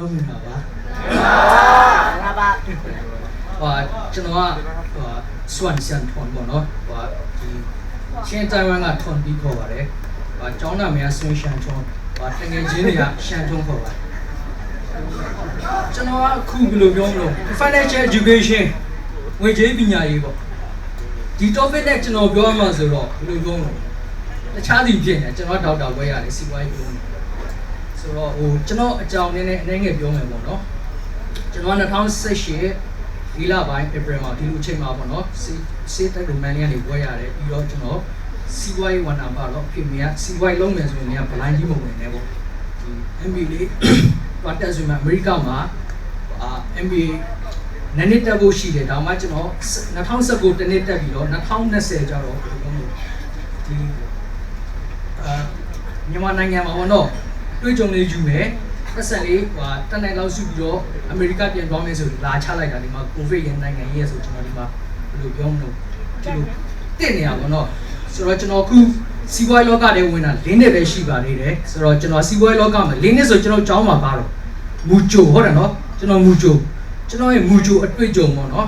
လုံးမြင်တာပါငါပါကျွန်တော်ကစွမ်ဆန်ထွန်ပေါ့နော်ဒီချင်းတိုင်ဝမ်ကထွန်ပြီးခေါ်ပါတယ်ကျောင်းသားများဆွေးရှန်ထွန်တကယ်ချင်းတွေကရှန်ထွန်ခေါ်ပါတယ်ကျွန်တော်ကအခုဘယ်လိုပြောမလို့ financial education ငွေကြေးပညာရေးပေါ့ဒီ topic နဲ့ကျွန်တော်ပြောမှဆိုတော့ဘယ်လိုပြောမလို့တခြားစီဖြစ်နေကျွန်တော်ဒေါက်တာဘွဲရတယ်စီပွားရေးပြောနေဆိုတော့ကျွန်တော်အကြောင်းနည်းနည်းအနည်းငယ်ပြောမယ်ပေါ့နော်ကျွန်တော်2018ဒီလပိုင်း April မှာဒီလိုအချိန်မှာပေါ့နော်စေးတက်ရိုမန်လီကနေဘွဲရတယ်ပြီးတော့ကျွန်တော်စီပွားရေးဝန်ထမ်းပါတော့ဖြစ်မြတ်စီပွားရေးလုံးမယ်ဆိုရင်လည်းဘလိုင်းကြီးမဝင်နဲ့ပေါ့ဒီ MBA လေးပတ်သက်ဆိုမှအမေရိကမှာMBA နည်းနည်းတက်ဖို့ရှိတယ်ဒါမှကျွန်တော်2019တနေ့တက်ပြီးတော့2020ကျတော့ဘယ်လိုလဲဒီမြန်မာနိုင်ငံမှာပေါ့နော်တွေ့ကြုံလေးယူမယ်ပတ်စံလေးတန်နိုင်လောက်စုပြီးတော့အမေရိကပြန်သွားမယ်ဆိုလာချလိုက်တာဒီမှာကိုဗစ်ရဲ့နိုင်ငံရေးဆိုကျွန်တော်ဒီမှာဘယ်လိုပြောမလို့ဒီလိုတက်နေရပါတော့ဆိုတော့ကျွန်တော်ခုစီးပွားရေးလောကထဲဝင်တာ၄နှစ်ပဲရှိပါသေးတယ်ဆိုတော့ကျွန်တော်စီးပွားရေးလောကမှာ၄နှစ်ဆိုကျွန်တော်ကျောင်းမှာပါတော့မူဂျိုဟုတ်တယ်နော်ကျွန်တော်မူဂျိုကျွန်တော်ရဲ့မူဂျိုအတွေ့အကြုံပေါ့နော်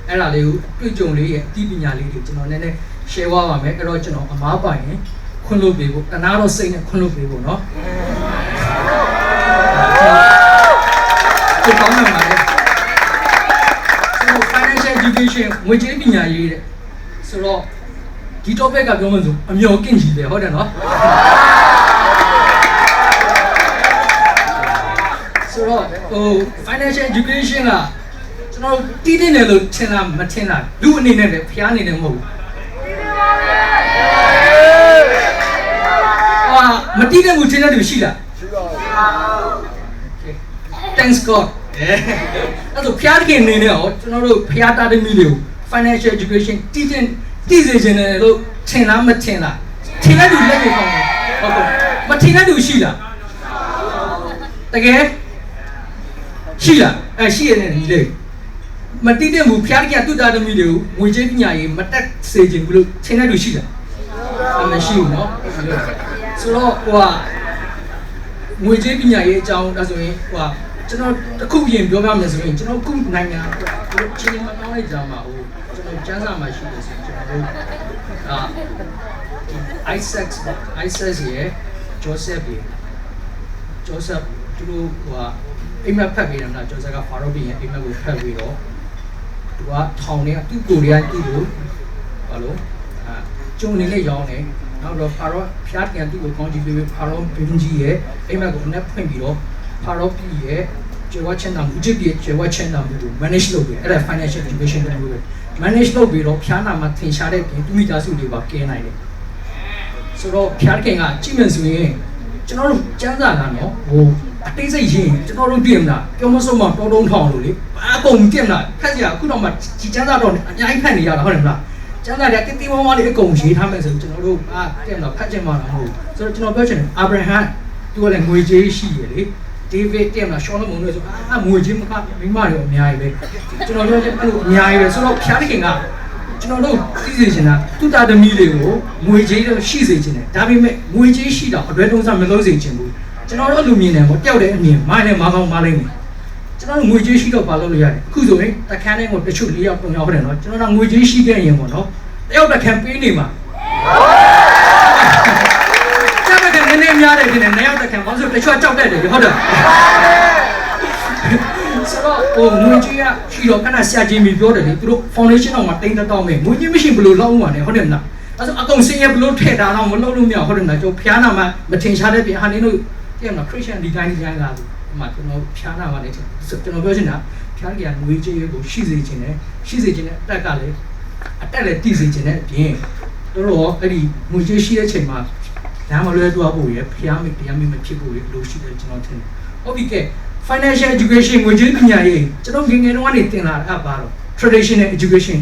အဲ့ဒါလေးကိုအတွေ့အကြုံလေးရဲ့အသိပညာလေးတွေကျွန်တော်နည်းနည်း share ပါပါမယ်အဲ့တော့ကျွန်တော်အမားပိုင်ရင်ခွင့်လို့ပေးဖို့တနာတော့စိတ်နဲ့ခွင့်လို့ပေးဖို့နော်ကျွန်တော်ကောင်းမှာလေဆိုတော့ financial education ငွေကြေးပညာရေးတဲ့ဆိုတော့ဒီ topic ကပြောမှဆိုအမျော်ကင့်ကြီးတယ်ဟုတ်တယ်နော်ဆိုတော့financial education ကကျွန်တော်တီးတင်တယ်လို့ထင်လားမထင်လားလူအနေနဲ့လည်းဖျားနေတယ်မဟုတ်ဘူးမတီးတဲ့မှုထင်တဲ့သူရှိလားရှိပါဘူး Thanks God အဲ့တော့ဖျားခင်နေနေရောကျွန်တော်တို့ဖျားတာတဲ့မိတွေကို financial education တီးစေခြင်းတယ်လို့ထင်လားမထင်လားထင်တဲ့သူလက်ကိုကောင်းတယ်ဟုတ်ကဲ့မထင်တဲ့သူရှိလားတကယ်ရှိလားရှိရတယ်ဒီလေမတိတဲ့မူဖျားကြတူတာတမီတွေကိုငွေကြေးပညာရေးမတက်စေခြင်းဘလို့ထင်တဲ့သူရှိလားမရှိဘူးเนาะဆိုတော့ငွေကြေးပညာရေးအကြောင်းဒါဆိုရင်ကျွန်တော်တစ်ခုပြင်ပြောပြမယ်ဆိုရင်ကျွန်တော်ခုနိုင်ငံချင်းမကောင်းတဲ့ကြောင်မှာကျွန်တော်ကျန်းစာမှာရှိတယ်ဆိုကျွန်တော်တို့Isaac ရဲ့ Joseph သူတို့အိမ်မက်ဖတ်ပြီးတယ်မလား Joseph က Pharaoh ရဲ့အိမ်မက်ကိုဖတ်ပြီးတော့သူကထောင်ထဲသူ့ကိုယ်ရသူ့ကိုဘာလို့ကျုံနေနဲ့ရောင်းတယ်နောက်တော့ Pharaoh ဖျားပြန်သူ့ကိုကောင်းကြည့်ပြီး Pharaoh ဘင်းကြီးရဲ့အိမ်မက်ကိုအနက်ဖွင့်ပြီးတော့ Pharaoh ပြည်ရဲ့ကျေဝချမ်းသာမှုจิตရဲ့ကျေဝချမ်းသာမှုကို manage လုပ်ပြီးအဲ့ဒါ financial education တွေပဲ manage လုပ်ပြီးတော့ဖျားနာမှာသင်ရှားတဲ့ပြင်သူမိသားစုတွေပါကဲနိုင်တယ်ဆိုတော့ဖျားခင်ကကြည့်မယ်ဆိုရင်ကျွန်တော်တို့ကျန်းစာကနော်အတိတ်စိတ်ရင်ကျွန်တော်တို့ပြင်မလားပြောမဆုံးမတော်တုံးထောင်လို့လေအကုန်ပြင်မလားဖက်ကြအခုတော့မှဒီကျန်းစာတော့အများကြီးဖက်နေရတာဟုတ်တယ်မလားကျန်းစာတွေကတိတိဝါးဝါးလေးအကုန်ရေးထားမယ်ဆိုကျွန်တော်တို့ပြင်မလားဖက်ချင်မှာမဟုတ်ဆိုတော့ကျွန်တော်ပြောချင်တယ်အာဗြဟံသူကလည်းငွေကြေးရှိရလေဒေးဗစ်ပြင်မလားရှောလမုန်တို့ဆိုငွေကြေးမကမိမတွေအများကြီးပဲကျွန်တော်တို့အဲ့လိုအများကြီးပဲဆိုတော့ဖျားခင်ကကျွန်တော်တို့သိစေချင်တာသူတာသမီးတွေကိုငွေကြေးတော့ရှိစေချင်တယ်ဒါပေမဲ့ငွေကြေးရှိတော့အတွဲတုံးစားမလုပ်စေချင်ဘူးကျွန်တော်တို့လူမြင်တယ်ပေါ့တယောက်တည်းအမြင်မိုင်းနဲ့မကောင်းမလိမ့်မယ်ကျွန်တော်တို့ငွေကြေးရှိတော့ဘာလုပ်လို့ရတယ်အခုဆိုရင်တခန်းတိုင်းကိုတချို့၄ယောက်၃ယောက်ဟုတ်တယ်နော်ကျွန်တော်တို့ငွေကြေးရှိခဲ့ရင်ပေါ့နော်တယောက်တခန်းပေးနေမှာကြောက်တဲ့နည်းနည်းများတယ်ဒီနေ့နှစ်ယောက်တခန်းဘာလို့တချို့ကြောက်တတ်တယ်ဟုတ်တယ်ဆိုတော့ငွေကြေးကရှိတော့ခဏဆရာကြီးမိပြောတယ်လေသူတို့ foundation တော့မှာတိတ်တောက်မယ်ငွေကြေးမရှိဘလို့လောက်မှာနေဟုတ်တယ်မလားအဲ့ဆိုအကုန်စင်ရဘလို့ထည့်တာတော့မလုပ်လို့မရဟုတ်တယ်မလားကျွန်တော်ဖျားနာမှာမထင်ရှားတဲ့ပြင်ဟာနေလို့တဲ့မှာ Christian ဒီတိုင်းကလာလို့ဒီမှာကျွန်တော်ဖျားနာမှာနေကျွန်တော်ပြောချင်တာဖျားကြီးကငွေကြေးကိုရှိစေခြင်းနဲ့အတက်ကလည်းအတက်လည်းတည်စေခြင်းနဲ့အပြင်တို့အဲ့ဒီငွေကြေးရှိတဲ့ချိန်မှာဒါမှလွဲသွားဖို့ရဖျားမိတရားမိမဖြစ်ဖို့ရလို့ရှိတယ်ကျွန်တော်ထင်တယ်ဟုတ်ပြီကဲ financial education ငွေကြေးပညာရေးကျွန်တော်ငယ်ငယ်တုန်းကနေသင်လာတာပါတော့ traditional education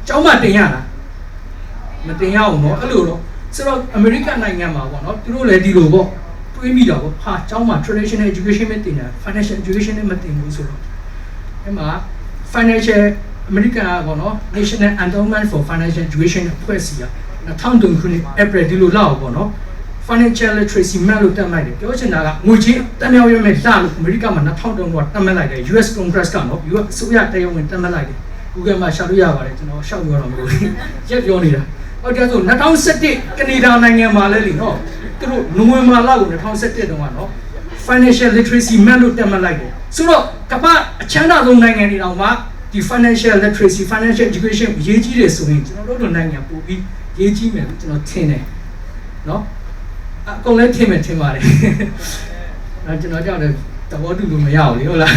ကျောင်းမှာသင်ရတာမတင်ရအောင်เนาะအဲ့လိုတော့ဆိုတော့ American နိုင်ငံမှာပေါ့เนาะသူတို့လည်းဒီလိုပေါ့တွေးမိတာပေါ့ဟာကျောင်းမှာ traditional education မတင်တာ financial education နဲ့မတင်ဘူးဆိုတော့အဲ့မှာ financial American ပေါ့เนาะ National Endowment for Financial Education အဖွဲ့အစည်းက2003ခုနှစ် April ဒီလိုလောက်ပေါ့เนาะ financial literacy မှတ်လို့တက်မှတ်တယ်ပြောချင်တာကငွေကြေးတက်မြောက်ရမယ်လှလို့အမေရိကမှာ2000တုန်းကတက်မှတ်လိုက်တယ် US Congress ကနော် US အစိုးရတရားဝင်တက်မှတ်လိုက်တယ် Google မှာရှာလို့ရပါတယ်ကျွန်တော်ရှောက်ပြောတော့မလို့ရက်ပြောနေတာဟုတ်တယ်ဆို2017ကနေဒါနိုင်ငံမှာလဲလीနော်သူတို့နိုဝင်ဘာလကို2017တုန်းကနော် financial literacy မှတ်လို့တက်မှတ်လိုက်တယ်ဆိုတော့ကမ္ဘာအချမ်းသာဆုံးနိုင်ငံတွေတောင်မှဒီ financial literacy financial education ရေးကြီးတယ်ဆိုရင်ကျွန်တော်တို့နိုင်ငံပို့ပြီးရေးကြီးမယ်လို့ကျွန်တော်ထင်တယ်နော်အကုန်လည်းထင်မယ်ထင်ပါတယ်အဲကျွန်တော်ကြောက်တယ်သဘောတူလို့မရဘူးလေဟုတ်လား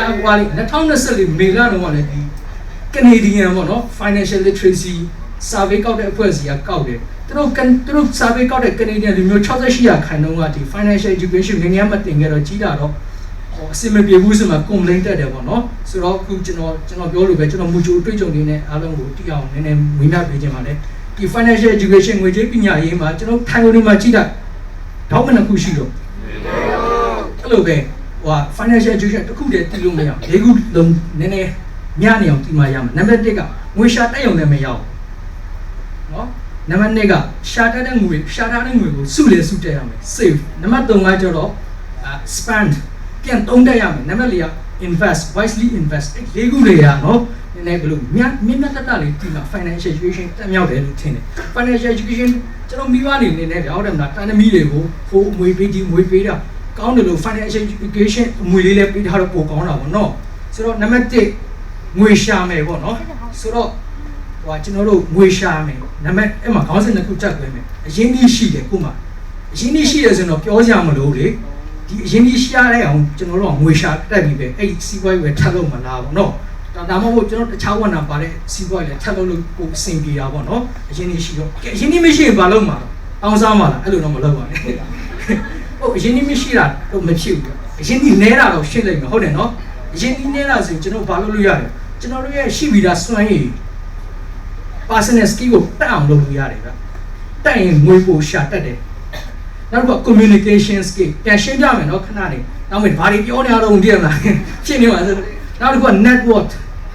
အဲကွာလေ2024မေလတော့ကလည်းဒီ Canadian ပေါ့နော် financial literacy survey ကောက်တဲ့အဖွဲ့အစည်းကကောက်တယ်သူတို့ survey ကောက်တဲ့ Canadian လူမျိုး68% ခိုင်နှုန်းကဒီ financial education ငယ်ငယ်မှတင်ခဲ့တော့ကြီးတာတော့အစမပြေဘူးဆိုမှ complaint တက်တယ်ပေါ့နော်ဆိုတော့အခုကျွန်တော်ပြောလို့ပဲကျွန်တော်မူချိုအတွေ့အကြုံတွေနဲ့အားလုံးကိုသိအောင်နည်းနည်းဝေမျှပေးခြင်းပါတယ်ဒီ financial education ငွေကြေးပညာရေးမှာကျွန်တော်ထိုင်ကုန်တွေမှာကြည့်တာဒေါက်မနှစ်ခုရှိတော့အဲ့လိုပဲဟို financial education တစ်ခုတည်းတည်လို့မရဘူး၄ခုလုံးနည်းနည်းညနေအောင်တည်မှရမယ်နံပါတ်1ကငွေရှာတက်ရုံနဲ့မရဘူးနော်နံပါတ်2ကရှာတက်တဲ့ငွေကိုစုလေစုတက်ရမယ် save နံပါတ်3ကကျတော့ spend ပြန်သုံးတက်ရမယ်နံပါတ်4က invest wisely invest အဲ့၄ခုတွေရနော်နည်းနည်းဘယ်လိုမြတ်တလေးဒီမှာ financial education တက်မြောက်တယ်လို့ထင်တယ် financial education ကျွန်တော်မိဘတွေနေနဲ့ဟုတ်တယ်မလားတန်တမီတွေကိုဖိုးအမွေပေးဒီမွေပေးတာကောင်းတယ်လို့ financial education အမွေလေးလည်းပေးထားတော့ပိုကောင်းတာပေါ့နော်ဆိုတော့နံပါတ်1ငွေရှာမယ်ပေါ့နော်ဆိုတော့ဟိုကျွန်တော်တို့ငွေရှာမယ်နံပါတ်အဲ့မှာခေါင်းစဉ်တစ်ခုတက်သွင်းမယ်အရင်ကြီးရှိတယ်ခုမှအရင်ကြီးရှိတယ်ဆိုတော့ပြောကြမလို့လေဒီအရင်ကြီးရှာတဲ့အောင်ကျွန်တော်တို့ကငွေရှာတက်ပြီးပဲအဲ့ဒီစီးပွားရေးပဲထပ်လို့မလားပေါ့နော်ဒါမှမဟုတ်ကျွန်တော်တခြားဝဏ္ဏပါတဲ့စီးပွားရေးလည်းထပ်လို့ပိုအဆင်ပြေတာပေါ့နော်အရင်ကြီးရှိတော့အရင်ကြီးမရှိရင်ဘာလုပ်မှာလဲအောင်စားမှာလားအဲ့လိုတော့မလုပ်ပါနဲ့ဟုတ်အရင်ကြီးမရှိတာတော့မဖြစ်ဘူးအရင်ကြီးနဲတာတော့ရှင်းလိုက်မယ်ဟုတ်တယ်နော်အရင်ကြီးနဲတာဆိုကျွန်တော်ဘာလုပ်လို့ရလဲကျွန်တော်တို့ရဲ့ရှိပြီးသားစွမ်းရည် personal skill ကိုတက်အောင်လုပ်လို့ရတယ်ဗျတက်ရင်ငွေပိုရှာတက်တယ်နောက်တစ်ခု communication skill ပြန်ရှင်းပြမယ်နော်ခဏလေးနောက်မယ်ဘာတွေပြောနေရတော့မသိရလားရှင်းနေပါဆိုနောက်တစ်ခုက network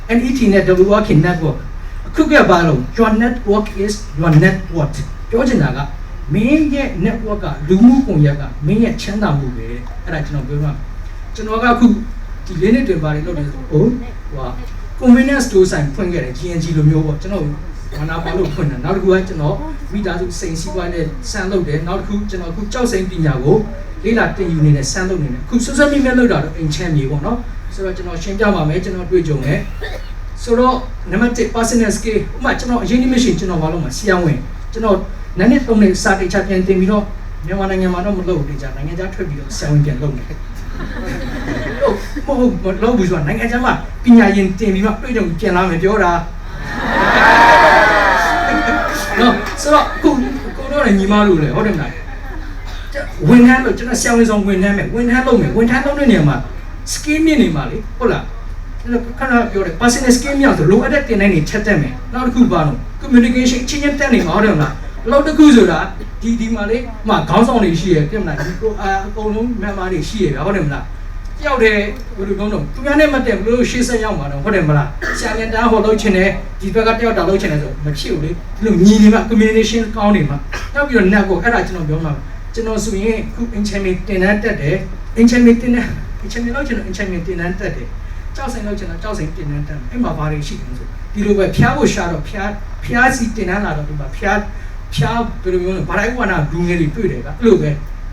NET net working network အခုကဘာလို့ your network is your net worth ပြောချင်တာကမင်းရဲ့ network ကလူမှုကွန်ရက်ကမင်းရဲ့ချမ်းသာမှုပဲအဲ့ဒါကျွန်တော်ပြောမှာကျွန်တော်ကအခုဒီလေးနှစ်တွင်ပါတယ်လို့ဆိုဟို convenience store ဆိုင်ဖွင့်ခဲ့တယ် GNG လိုမျိုးပေါ့ကျွန်တော်ဘာနာပါလို့ဖွင့်တာနောက်တစ်ခုကကျွန်တော်မိသားစုစိန်စည်းပွားနဲ့ဆန်းလုပ်တယ်နောက်တစ်ခုကျွန်တော်အခုကြောက်စိန်ပညာကိုလေးလာတင်ယူနေတဲ့ဆန်းလုပ်နေတယ်အခု social media လောက်တာတော့အိမ်ချမ်းမြေပေါ့နော်ဆိုတော့ကျွန်တော်ရှင်းပြပါမယ်ကျွန်တော်တွေ့ကြုံတယ်ဆိုတော့နံပါတ်1 personal skill ဥပမာကျွန်တော်အရင်နေ့မရှိကျွန်တော်ဘာလို့မဆရာဝန်ကျွန်တော်နည်းနည်းသုံးနေစာတိတ်ချပြန်တင်ပြီးတော့မြန်မာနိုင်ငံမှာတော့မလုပ်ဘူးကြာနိုင်ငံခြားထွက်ပြီးတော့ဆရာဝန်ပြန်လုပ်နေတယ်မလုပ်ဘူးဆိုတာနိုင်ငံခြားမှာပညာရင်တင်ပြီးမှတွေ့ကြုံပြန်လာမယ်ပြောတာနော်ဆိုတော့ကိုတော့လည်းညီမလို့လေဟုတ်တယ်မလားဝန်ထမ်းလို့ကျွန်တော်ဆရာဝန်ဆောင်ဝန်ထမ်းမယ်ဝန်ထမ်းလုပ်မယ်ဝန်ထမ်းလုပ်တဲ့နေရာမှာ skill မြင့်နေမှာလေဟုတ်လားကျွန်တော်ခဏပြောတယ် personal skill မြောက်ဆိုလိုအပ်တဲ့တင်တိုင်းတွေချက်တက်မယ်နောက်တစ်ခုပါတော့ communication ချင်းချင်းတက်နေမှာဟုတ်တယ်မလားလောက်တစ်ခုဆိုတာဒီမှာလေမှခေါင်းဆောင်တွေရှိရပြမလားဒီကိုအကုန်လုံး member တွေရှိရဟုတ်တယ်မလားကြောက်တယ်ဘယ်လိုပြောတော့သူများနဲ့မတက်ဘူးလို့ရှေ့ဆက်ရောက်မှာတော့ဟုတ်တယ်မလားဆရာနဲ့တန်းဟောလုပ်ချင်တယ်ဒီဘက်ကတယောက်တာလုပ်ချင်တယ်ဆိုမဖြစ်ဘူးလေဒီလိုညီနေမှာ communication ကောင်းနေမှာနောက်ပြီးတော့ net ကိုအဲ့ဒါကျွန်တော်ပြောမှာကျွန်တော်ဆိုရင်ခု enchantment တင်တန်းတက်တယ် enchantment တင်တန်း enchantment လုပ်ချင်တော့ enchantment တင်တန်းတက်တယ်ကြောက်စိန်လုပ်ချင်တော့ကြောက်စိန်တင်တန်းတက်အဲ့မှာဘာတွေရှိတယ်ဆိုဒီလိုပဲဖျားဖို့ရှာတော့ဖျားစီတင်တန်းလာတော့ဒီမှာဖျားဘယ်လိုမျိုးလဲဘာတိုင်းဝနာဒူးငယ်တွေတွေ့တယ်ကအဲ့လိုပဲ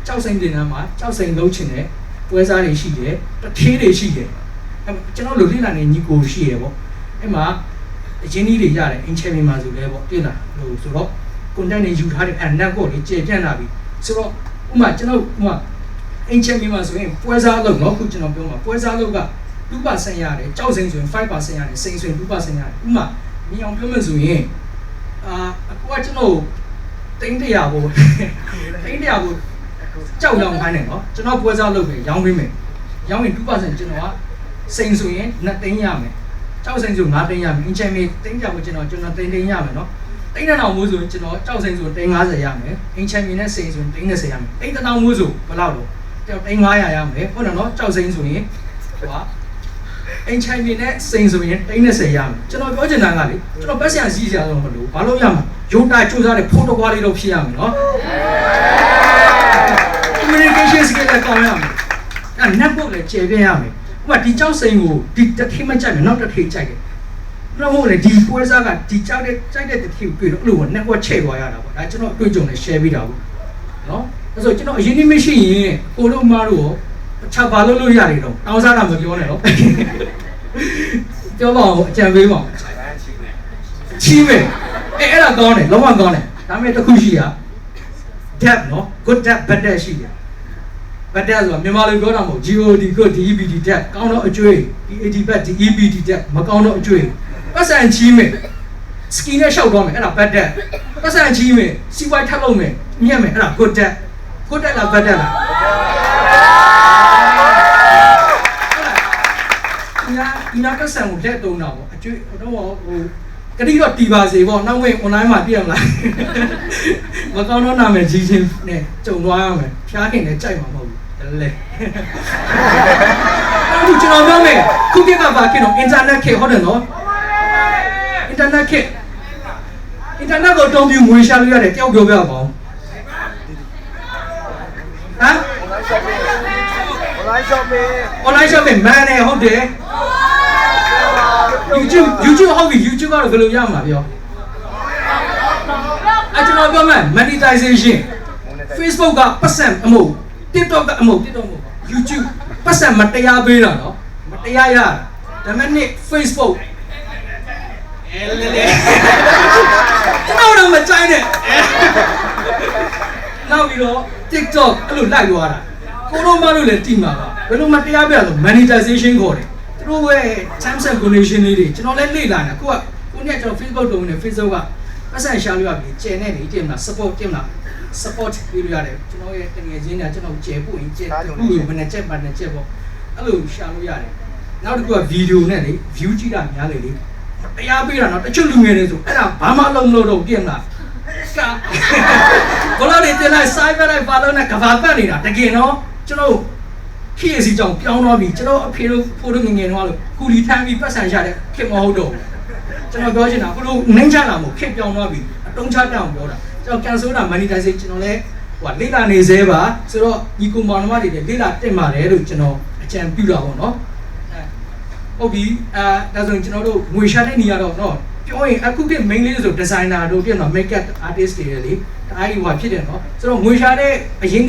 ကြောက်စိန်တင်တန်းမှာကြောက်စိန်လုပ်ချင်တယ်ပွဲစားတွေရှိတယ်တထေးတွေရှိတယ်ကျွန်တော်လူလိလာနေညီကိုရှိရပေါ့အဲ့မှာအချင်းကြီးတွေရတယ်အင်ချယ်မီမှာဆိုလဲပေါ့တွေ့လားဟိုဆိုတော့ content တွေယူထားတဲ့အနက်ကိုလေကျေပြန့်လာပြီဆိုတော့ဥမာကျွန်တော်ဥမာအင်ချယ်မီမှာဆိုရင်ပွဲစားလုပ်နော်ခုကျွန်တော်ပြောမှာပွဲစားလုပ်က 2% ရတယ်ကြောက်စိန်ဆိုရင် 5% ရတယ်စိန်ဆိုရင် 2% ရတယ်ဥမာမြင်အောင်ပြောမှဆိုရင်အခုကကျွန်တော်တင်း100ကိုကြောက်လောင်ခိုင်းတယ်နော်ကျွန်တော်ပွဲစားလုပ်ပြီးရောင်းပေးမယ်ရောင်းရင် 2% ကျွန်တော်ကစိန်ဆိုရင်2သိန်းရမယ်ကြောက်စိန်ဆို5သိန်းရမယ်အင်ချင်မီသိန်းကြောက်ကိုကျွန်တော်သိန်းရမယ်နော်သိန်း1000မိုးဆိုရင်ကျွန်တော်ကြောက်စိန်ဆို50ရမယ်အင်ချင်မီနဲ့စိန်ဆိုရင်30ရမယ်သိန်း1000မိုးဆိုဘယ်လောက်တော့500ရမယ်ဟုတ်တယ်နော်ကြောက်စိန်ဆိုရင်ဟိုအင်ချင်မီနဲ့စိန်ဆိုရင်30ရမယ်ကျွန်တော်ပြောချင်တာကလေကျွန်တော်ပတ်စံစီးစရာတော့မလိုဘာလို့ရမှာရုံတာစူးစားတဲ့ဖိုးတကွားလေးတော့ဖြစ်ရမယ်နော် communication skill လည်းကောင်းရမယ်အဲ့ network လည်းကျယ်ပြန့်ရမယ်ဥပမာဒီကြောက်စိန်ကိုဒီတစ်ခေတ်မကြိုက်မယ်နောက်တစ်ခေတ်ကြိုက်တယ်တော့ဟုတ်လေဒီပွဲစားကဒီကြောက်တဲ့ကြိုက်တဲ့တစ်ခေတ်ကိုတွေ့တော့အဲ့လို network ချဲ့သွားရတာပေါ့ဒါကျွန်တော်အတွေ့အကြုံနဲ့ share ပေးတာပေါ့နော်အဲ့ဆိုကျွန်တော်အရင်နေ့မရှိရင်ကိုတို့မတို့ရောချပါလို့ရတယ်တော့တောင်းစားတာမပြောနဲ့တော့ပြောပါဦးအကြံပေးပါဦးချီးမယ်အဲ့ဒါကောင်းတယ်လုံးဝကောင်းတယ်ဒါပေမဲ့တစ်ခုရှိရ depth နော် good depth bad depth ရှိတယ် bad depth ဆိုတာမြန်မာလိုပြောတာမဟုတ် GOD good DEBD depth ကောင်းတော့အကျွေး DAD bad DEBD depth မကောင်းတော့အကျွေးပတ်စံချီးမယ် skin နဲ့ရှောက်တော့မယ်အဲ့ဒါ bad depth ပတ်စံချီးမယ်စီးပွားထပ်လုပ်မယ်ညက်မယ်အဲ့ဒါ good depth good depth လား bad depth လားဒီနာကဆန်ကိုလက်တုံးတာပေါ့အကျွေးတော့ဟိုကတိတော့တီပါစေပေါ့နောက်ဝင် online မှာပြည့်ရမလားမကောင်းတော့နာမည်ကြီးချင်းနဲ့ကြုံသွားရမယ်ဖျားခင်လည်းကြိုက်မှာမဟုတ်ဘူးလေအခုကျွန်တော်ပြောမယ်ခုခေတ်ကဘာခေတ်တော့ internet ခေတ်ဟုတ်တယ်နော် internet ခေတ် internet ကိုတုံးပြီးငွေရှာလို့ရတယ်တယောက်ပြောပြပါဦးဟမ် online shopping မန်နေဟုတ်တယ်YouTube ဟုတ်ပြီ YouTube ကတော့ဘယ်လိုရမှာပြောကျွန်တော်ပြောမယ် monetization Facebook ကပတ်စံအမို့ TikTok ကအမို့ TikTok မဟုတ် YouTube ပတ်စံမတရားပေးတာနော်မတရားရဒါမဲ့နေ့ Facebook လေကျွန်တော်တော့မကြိုက်နဲ့နောက်ပြီးတော့ TikTok အဲ့လိုလိုက်သွားတာကိုတို့မလို့လည်းတိမှာပါဘယ်လိုမတရားပြရလဲ monetization ခေါ်တယ်သူတို့ရဲ့ terms and condition လေးတွေကျွန်တော်လည်းလေ့လာနေတာကိုနေ့ကျွန်တော် Facebook တုံးနေ Facebook ကပတ်စံရှာလို့ရပြီကျယ်နေတယ်တင်မလား support တင်မလား support ပေးလို့ရတယ်ကျွန်တော်ရဲ့တငယ်ချင်းတွေကကျွန်တော်ကျယ်ပို့ရင်ကျယ်အခုလိုမနဲ့ချက်ပါနဲ့ချက်ပေါ့အဲ့လိုရှာလို့ရတယ်နောက်တစ်ခုက video နဲ့လေ view ကြည့်တာများလေတရားပေးတာနော်တချို့လူငယ်တွေဆိုအဲ့ဒါဘာမှလုံးမလို့တော့ပြင်မလားဘလို့နေတင်လိုက် cyber လိုက်ပါလို့နဲ့ကဘာပတ်နေတာတကယ်နော်ကျွန်တော်ခေတ်စီကြောင်ပြောင်းသွားပြီကျွန်တော်အဖေတို့ဖိုးတို့ငငယ်တော့လို့ကူလီထမ်းပြီးပတ်စံရတဲ့ခေတ်မဟုတ်တော့ကျွန်တော်ပြောချင်တာဘလို့နှိမ့်ချတာမဟုတ်ခေတ်ပြောင်းသွားပြီအတုံးချတောင်ပြောတာကျွန်တော် cancel တာ monetization ကျွန်တော်လည်းဟိုလေ့လာနေသေးပါဆိုတော့ဒီကွန်မောင်နမတွေလေ့လာတက်ပါတယ်လို့ကျွန်တော်အကြံပြုတာပေါ့နော်ဟုတ်ပြီဒါဆိုရင်ကျွန်တော်တို့ငွေရှာတဲ့နေရာတော့နော်ပြောရင်အခုက main လေးဆို designer တို့ပြင်တော့ makeup artist တွေလေဒါအဲ့ဒီဟိုဖြစ်တယ်နော်ဆိုတော့ငွေရှာတဲ့အရင်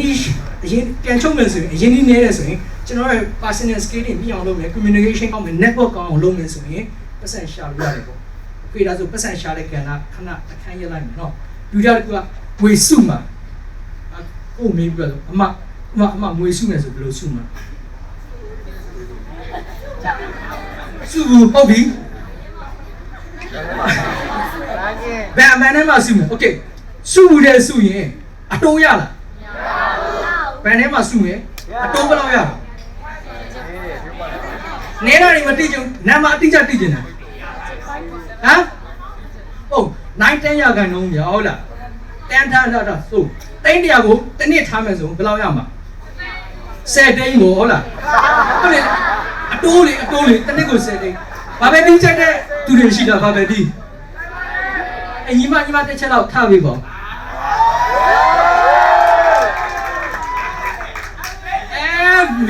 ပြန်ချုပ်မယ်ဆိုရင်အရင်နေတယ်ဆိုရင်ကျွန်တော်ရဲ့ personal skill တွေမြှောင်လုပ်မယ် communication ကောင်းမယ် network ကောင်းအောင်လုပ်မယ်ဆိုရင်ပတ်စံရှာလို့ရတယ်ပေါ့အခုဒါဆိုပတ်စံရှာတဲ့ကဏ္ဍခဏအခန်းရလိုက်မယ်နော်လူကြကဝေစုမှာကိုမေးပြီးတော့အမငွေစုမယ်ဆိုဘယ်လိုစုမှာစုဟုတ်ပြီဘယ်အမှန်နဲ့မှစုမယ်โอเคစုတယ်စုရင်အတိုးရလားဘယ်နဲ့မှစုမယ်အတိုးဘယ်လောက်ရလဲနေတာတွေမတိကျနာမအတိကျတိကျနေတာဟမ်ဟုတ်9-10ရာခိုင်နှုန်းပြဟုတ်လား10ထားတာဆိုတိုင်းတရားကိုတစ်နေ့ထားမယ်ဆိုဘယ်လောက်ရမှာ10တိန်းကိုဟုတ်လားဟုတ်လေအတိုးလေတစ်နေ့ကို10တိန်းဘာပဲတင်းချက်တဲ့သူတွေရှိတာဘာပဲဒီညီမတစ်ချက်တော့ထားပြီပေါ့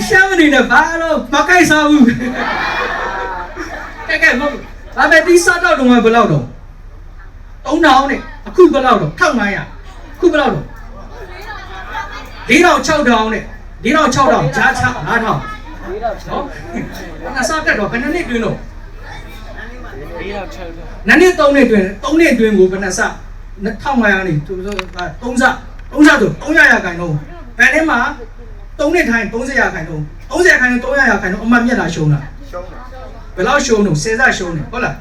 ရှမ်းနေတယ်ဘာလို့မကိုက်စားဘူးကဲမဟုတ်ဘာပဲဒီစားတော့တော့ဘယ်လောက်တော့3000နဲ့အခုဘယ်လောက်တော့1500အခုဘယ်လောက်တော့4600နဲ့4600ဂျားချ9000နော်အစားတက်တော့ဘယ်နှစ်နှစ်တွင်းတော့နန်းနှစ်3နှစ်တွင်း3နှစ်တွင်းကိုဘယ်နှစ1500နေ3စဆို300ရာခိုင်နှုန်းဘယ်နဲ့မှာ3နှစ်ထိုင်30ရာခိုင်နှုန်း30ရာခိုင်နှုန်း300ရာခိုင်နှုန်းအမှတ်မြတ်လာရှုံးတာဘယ်လောက်ရှုံးတော့10စရှုံးတယ်ဟုတ်လား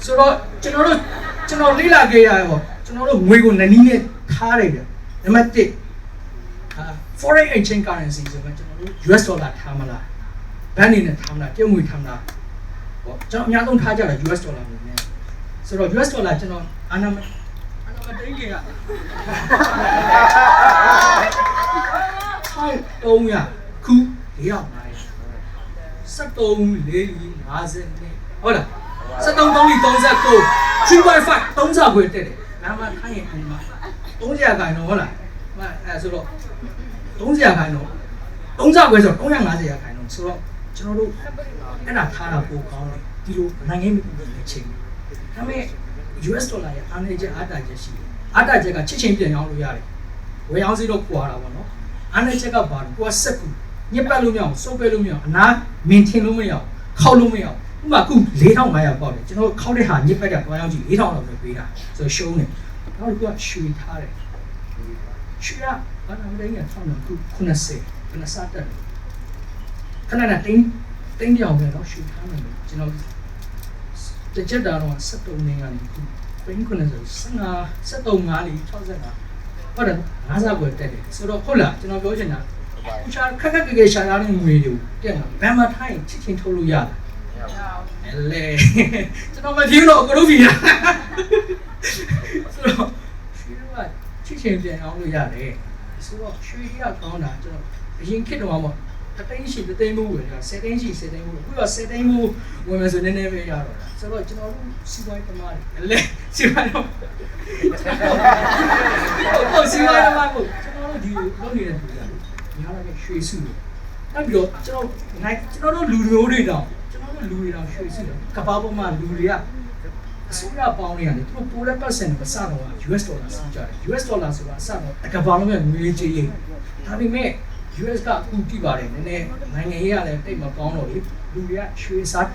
ဆိုတော့ကျွန်တော်လေ့လာခဲ့ရတော့ကျွန်တော်တို့ငွေကိုနည်းနည်းနဲ့ထားလိုက်တယ်နံပါတ်1 foreign exchange currency ဆိုတော့ကျွန်တော်တို့ US dollar ထားမလားဘတ်နေနဲ့ထားမလားတရုတ်ငွေထားမလားဟောကျွန်တော်အများဆုံးထားကြတာ US dollar မျိုးနဲ့ဆိုတော့ US dollar ကျွန်တော်အာနာမတိတ်ကြီးက300ခု400နိုင်73 450နဲ့ဟုတ်လား73 39 3.5 30ခွေတက်တယ်နာမထိုင်းရင်အမှ30ခိုင်တော့ဟုတ်လားအဲ့ဆိုတော့ 30ခိုင်တော့30ခွဲဆိုတော့350ခိုင်တော့ဆိုတော့ကျွန်တော်တို့အဲ့ဒါထားတာပိုကောင်းတယ်ဒီလိုနိုင်ငံမျိုးတွေချင်းဒါပေမဲ့ US ဒေါ်လာရဲ့အားနည်းချက်အားတာချက်ရှိတယ်အားတာချက်ကချစ်ချင်းပြန်ရောင်းလို့ရတယ်ဝယ်ရောင်းစီတော့ကွာတာပေါ့နော်အားနည်းချက်ကဘာလဲကိုကစက်ကူညက်ပတ်လို့မရအောင်စုပ်ပဲလို့မရအောင်အနာမင်ထင်လို့မရအောင်ခောက်လို့မရအောင်ဥပမာအခု4500ပေါက်တယ်ကျွန်တော်ခောက်တဲ့ဟာညက်ပတ်တာတွားရောင်းကြည့်4000လောက်ပဲပေးတာဆိုတော့ရှုံးတယ်နောက်တစ်ခုကရွှေထားတယ်ရွှေကဘာနာမလဲညဆောင်းတော့90ခဏစားတက်တယ်ခဏနဲ့တင်းပြောင်းပဲတော့ရွှေထားမယ်ကျွန်တော်တစ်ချက်တာတော့73နေကနေခုပင်း90 73 5လေး65ဟုတ်တယ်50ကွယ်တက်တယ်ဆိုတော့ဟုတ်လားကျွန်တော်ပြောချင်တာရှာခက်ခက်ကြဲရှာရတဲ့ငွေတွေကိုတက်လာဘယ်မှာထိုင်ချစ်ချင်းထုတ်လို့ရတယ်လေကျွန်တော်မပြေတော့ကိုလို့ပြီလားဆိုတော့ရွှေကချစ်ချင်းပြန်အောင်လို့ရတယ်ဆိုတော့ရွှေကြီးကကောင်းတာကျွန်တော်အရင်ခေတ်တော့မှတသိန်းရှိတသိန်းမိုးဝယ်တာ7သိန်းရှိ7သိန်းမိုးအခုတော့7သိန်းမိုးဝယ်မယ်ဆိုနည်းနည်းပဲရတော့တာဆိုတော့ကျွန်တော်တို့စီးပွားရေးသမားတွေလေစီးပွားရေးဟုတ်စီးပွားရေးသမားကိုကျွန်တော်တို့ဒီလိုလုပ်နေတဲ့လူတွေများလာတဲ့ရွှေစုတွေနောက်ပြီးတော့ကျွန်တော်တို့လူမျိုးတွေတောင်ရွှေစုတယ်ကဘာပေါ်မှာလူတွေကအစိုးရပေါင်းနေရတယ်သူတို့ပိုတဲ့ percent ကစတော့ US ဒေါ်လာစီးကြတယ် US ဒေါ်လာဆိုတာအစတော့ကဘာလုံးရဲ့ငွေကြေးရေးဒါပေမဲ့ US ကအခုကြည့်ပါတယ်နည်းနည်းနိုင်ငံရေးကလည်းတိတ်မကောင်းတော့လေလူတွေကရွှေစား